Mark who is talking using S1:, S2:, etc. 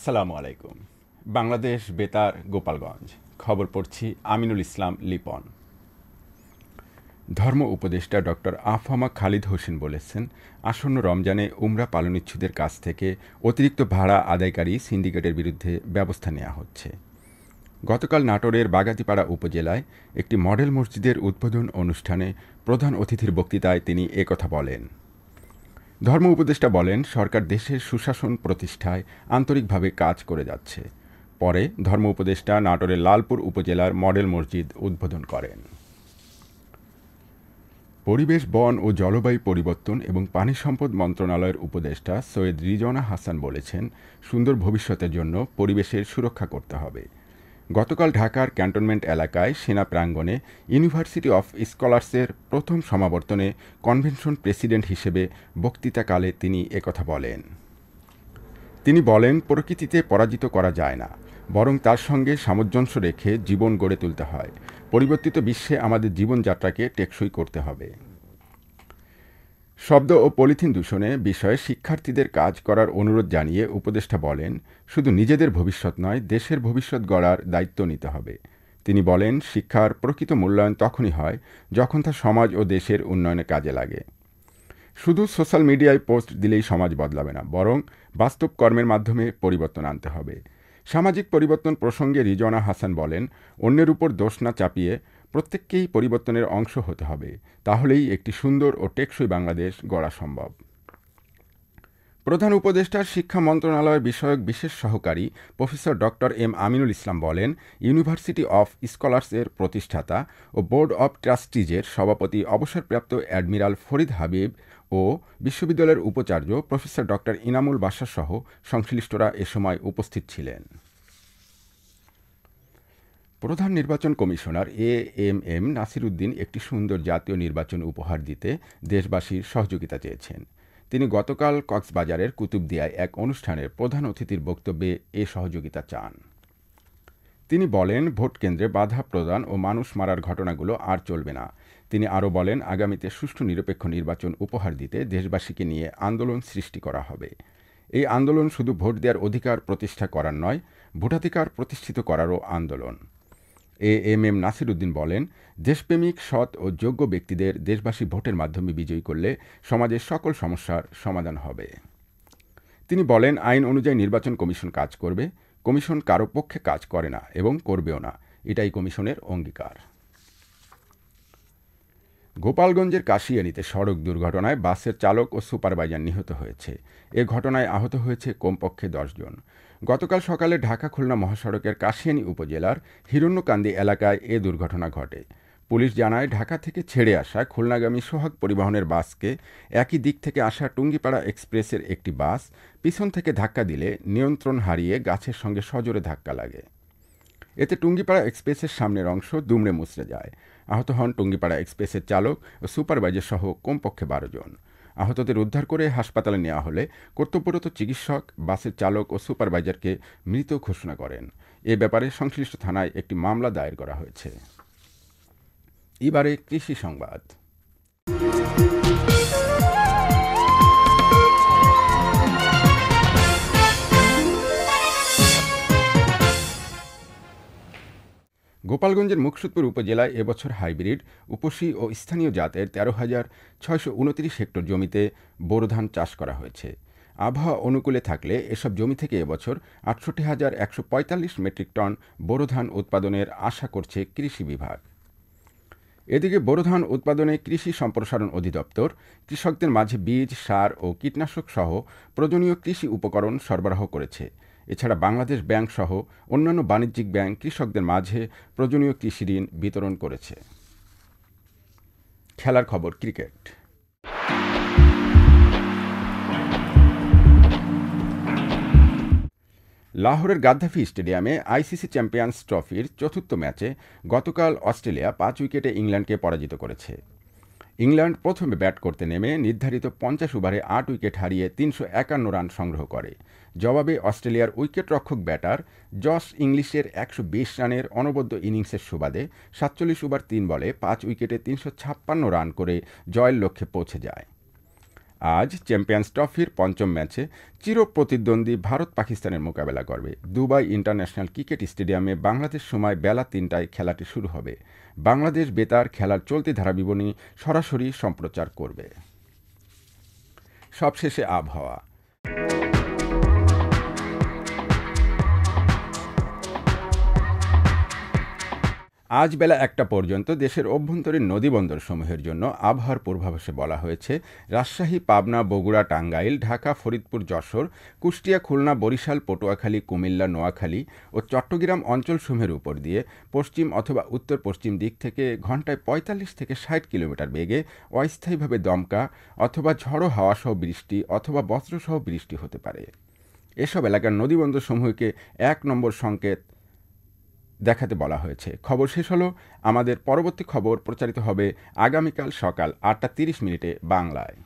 S1: আসসালামু আলাইকুম। বাংলাদেশ বেতার গোপালগঞ্জ খবর পড়ছি আমিনুল ইসলাম লিপন। ধর্ম উপদেষ্টা ডক্টর আফহামা খালিদ হোসেন বলেছেন, আসন্ন রমজানে উমরা পালনিচ্ছুদের কাছ থেকে অতিরিক্ত ভাড়া আদায়কারী সিন্ডিকেটের বিরুদ্ধে ব্যবস্থা নেওয়া হচ্ছে। গতকাল নাটোরের বাগাতিপাড়া উপজেলায় একটি মডেল মসজিদের উদ্বোধন অনুষ্ঠানে প্রধান অতিথির বক্তৃতায় তিনি একথা বলেন। ধর্ম উপদেষ্টা বলেন, সরকার দেশের সুশাসন প্রতিষ্ঠায় আন্তরিকভাবে কাজ করে যাচ্ছে। পরে ধর্ম উপদেষ্টা নাটোরের লালপুর উপজেলার মডেল মসজিদ উদ্বোধন করেন। পরিবেশ, বন ও জলবায়ু পরিবর্তন এবং পানি সম্পদ মন্ত্রণালয়ের উপদেষ্টা সৈয়দ রিজওয়ানা হাসান বলেছেন, সুন্দর ভবিষ্যতের জন্য পরিবেশের সুরক্ষা করতে হবে। গতকাল ঢাকার ক্যান্টনমেন্ট এলাকায় সেনা প্রাঙ্গণে ইউনিভার্সিটি অফ স্কলার্সের প্রথম সমাবর্তনে কনভেনশন প্রেসিডেন্ট হিসেবে বক্তৃতাকালে তিনি একথা বলেন। তিনি বলেন, প্রকৃতিতে পরাজিত করা যায় না, বরং তার সঙ্গে সামঞ্জস্য রেখে জীবন গড়ে তুলতে হয়। পরিবর্তিত বিশ্বে আমাদের জীবনযাত্রাকে টেকসই করতে হবে। শব্দ ও পলিথিন দূষণে বিষয়ে শিক্ষার্থীদের কাজ করার অনুরোধ জানিয়ে উপদেষ্টা বলেন, শুধু নিজেদের ভবিষ্যৎ নয়, দেশের ভবিষ্যৎ গড়ার দায়িত্ব নিতে হবে। তিনি বলেন, শিক্ষার প্রকৃত মূল্যায়ন তখনই হয় যখন তা সমাজ ও দেশের উন্নয়নে কাজে লাগে। শুধু সোশ্যাল মিডিয়ায় পোস্ট দিলেই সমাজ বদলাবে না, বরং বাস্তব কর্মের মাধ্যমে পরিবর্তন আনতে হবে। সামাজিক পরিবর্তন প্রসঙ্গে রিজওয়ানা হাসান বলেন, অন্যের উপর দোষ না চাপিয়ে প্রত্যেককেই পরিবর্তনের অংশ হতে হবে। তাহলেই একটি সুন্দর ও টেকসই বাংলাদেশ গড়া সম্ভব। প্রধান উপদেষ্টার শিক্ষা মন্ত্রণালয় বিষয়ক বিশেষ সহকারী professor doctor M Aminul Islam বলেন, ইউনিভার্সিটি অফ স্কলার্সের প্রতিষ্ঠাতা ও বোর্ড অব ট্রাস্টিজের সভাপতি অবসরপ্রাপ্ত অ্যাডমিরাল ফরিদ হাবিব ও বিশ্ববিদ্যালয়ের উপাচার্য প্রফেসর ডক্টর ইনামুল বাশার সহ সংশ্লিষ্টরা এ সময় উপস্থিত ছিলেন। প্রধান নির্বাচন কমিশনার এএমএম নাসির উদ্দিন একটি সুন্দর জাতীয় নির্বাচন উপহার দিতে দেশবাসীর সহযোগিতা চেয়েছেন। তিনি গতকাল কক্সবাজারের কুতুবদিয়ায় এক অনুষ্ঠানের প্রধান অতিথির বক্তব্যে এ সহযোগিতা চান। তিনি বলেন, ভোট কেন্দ্রে বাধা প্রদান ও মানুষ মারার ঘটনাগুলো আর চলবে না। তিনি আরও বলেন, আগামীতে সুষ্ঠু নিরপেক্ষ নির্বাচন উপহার দিতে দেশবাসীকে নিয়ে আন্দোলন সৃষ্টি করা হবে। এই আন্দোলন শুধু ভোট দেওয়ার অধিকার প্রতিষ্ঠা করার নয়, ভোটাধিকার প্রতিষ্ঠিত করারও আন্দোলন। এএমএম নাসির উদ্দিন বলেন, দেশপ্রেমিক, সৎ ও যোগ্য ব্যক্তিদের দেশবাসী ভোটের মাধ্যমে বিজয়ী করলে সমাজের সকল সমস্যার সমাধান হবে। তিনি বলেন, আইন অনুযায়ী নির্বাচন কমিশন কাজ করবে। কমিশন কারো পক্ষে কাজ করে না এবং করবেও না, এটাই কমিশনের অঙ্গীকার। গোপালগঞ্জের কাশিয়ানীতে সড়ক দুর্ঘটনায় বাসের চালক ও সুপারভাইজার নিহত হয়েছে। এ ঘটনায় আহত হয়েছে কমপক্ষে 10 জন। গতকাল সকালে ঢাকা খুলনা মহাসড়কের কাশিয়ানী উপজেলার হিরণ্যকান্দি এলাকায় এ দুর্ঘটনা ঘটে। পুলিশ জানায়, ঢাকা থেকে ছেড়ে আসা খুলনাগামী সোহাগ পরিবহনের বাসকে একই দিক থেকে আসা টুঙ্গিপাড়া এক্সপ্রেসের একটি বাস পিছন থেকে ধাক্কা দিলে নিয়ন্ত্রণ হারিয়ে গাছের সঙ্গে সজোরে ধাক্কা লাগে। এতে টুঙ্গিপাড়া এক্সপ্রেসের সামনের অংশ দুমড়ে মুচড়ে যায়। আহত হন টুঙ্গিপাড়া এক্সপ্রেসের চালক ও সুপারভাইজার সহ কমপক্ষে 12 জন। আহতদের উদ্ধার করে হাসপাতালে নেওয়া হলে কর্তব্যরত চিকিৎসক বাসের চালক ও সুপারভাইজারকে মৃত ঘোষণা করেন। এ ব্যাপারে সংশ্লিষ্ট থানায় একটি মামলা দায়ের করা হয়েছে। এবারে কৃষি সংবাদ। গোপালগঞ্জের মুকসুদপুর উপজেলায় এবছর হাইব্রিড, উপসি ও স্থানীয় জাতের 13,629 হেক্টর জমিতে বোরো ধান চাষ করা হয়েছে। আবহাওয়া অনুকূলে থাকলে এসব জমি থেকে এবছর 68,145 মেট্রিক টন বোরো ধান উৎপাদনের আশা করছে কৃষি বিভাগ। এদিকে বোরো ধান উৎপাদনে কৃষি সম্প্রসারণ অধিদপ্তর কৃষকদের মাঝে বীজ, সার ও কীটনাশক সহ প্রয়োজনীয় কৃষি উপকরণ সরবরাহ করেছে। এছাড়া বাংলাদেশ ব্যাংক সহ অন্যান্য বাণিজ্যিক ব্যাংক কৃষকদের মাঝে প্রয়োজনীয় কৃষি ঋণ বিতরণ করেছে। খেলার খবর, ক্রিকেট। লাহোরের গাদ্দাফি স্টেডিয়ামে আইসিসি চ্যাম্পিয়ন্স ট্রফির চতুর্থ ম্যাচে গতকাল অস্ট্রেলিয়া 5 উইকেটে ইংল্যান্ডকে পরাজিত করেছে। ইংল্যান্ড প্রথমে ব্যাট করতে নেমে নির্ধারিত 50 ওভারে 8 উইকেট হারিয়ে 351 রান সংগ্রহ করে। জবাবে অস্ট্রেলিয়ার উইকেটরক্ষক ব্যাটার জশ ইংলিশের 120 রানের অনবদ্য ইনিংসের সুবাদে 47 ওভার 3 বলে 5 উইকেটে 356 রান করে জয়ের লক্ষ্যে পৌঁছে যায়। আজ চ্যাম্পিয়ন্স ট্রফির পঞ্চম ম্যাচে চিরপ্রতিদ্বন্দ্বী ভারত পাকিস্তানের মোকাবেলা করবে। দুবাই ইন্টারন্যাশনাল ক্রিকেট স্টেডিয়ামে বাংলাদেশ সময় বেলা ৩টায় খেলাটি শুরু হবে। বাংলাদেশ বেতার খেলার চলতি ধারাবিবরণী সরাসরি সম্প্রচার করবে। সবশেষে আবহাওয়া। আজ বেলা ১টা পর্যন্ত দেশের অভ্যন্তরীণ নদীবন্দরসমূহের জন্য আবহাওয়ার পূর্বাভাসে বলা হয়েছে, রাজশাহী, পাবনা, বগুড়া, টাঙ্গাইল, ঢাকা, ফরিদপুর, যশোর, কুষ্টিয়া, খুলনা, বরিশাল, পটুয়াখালী, কুমিল্লা, নোয়াখালী ও চট্টগ্রাম অঞ্চলসমূহের উপর দিয়ে পশ্চিম অথবা উত্তর পশ্চিম দিক থেকে ঘন্টায় ৪৫ থেকে ৬০ কিলোমিটার বেগে অস্থায়ীভাবে দমকা অথবা ঝড়ো হাওয়াসহ বৃষ্টি অথবা বজ্রসহ বৃষ্টি হতে পারে। এসব এলাকার নদীবন্দরসমূহকে ১ নম্বর সংকেত দেখাতে বলা হয়েছে। খবর শেষ হলো। আমাদের পরবর্তী খবর প্রচারিত হবে আগামীকাল সকাল ৮টা ৩০ মিনিটে বাংলায়।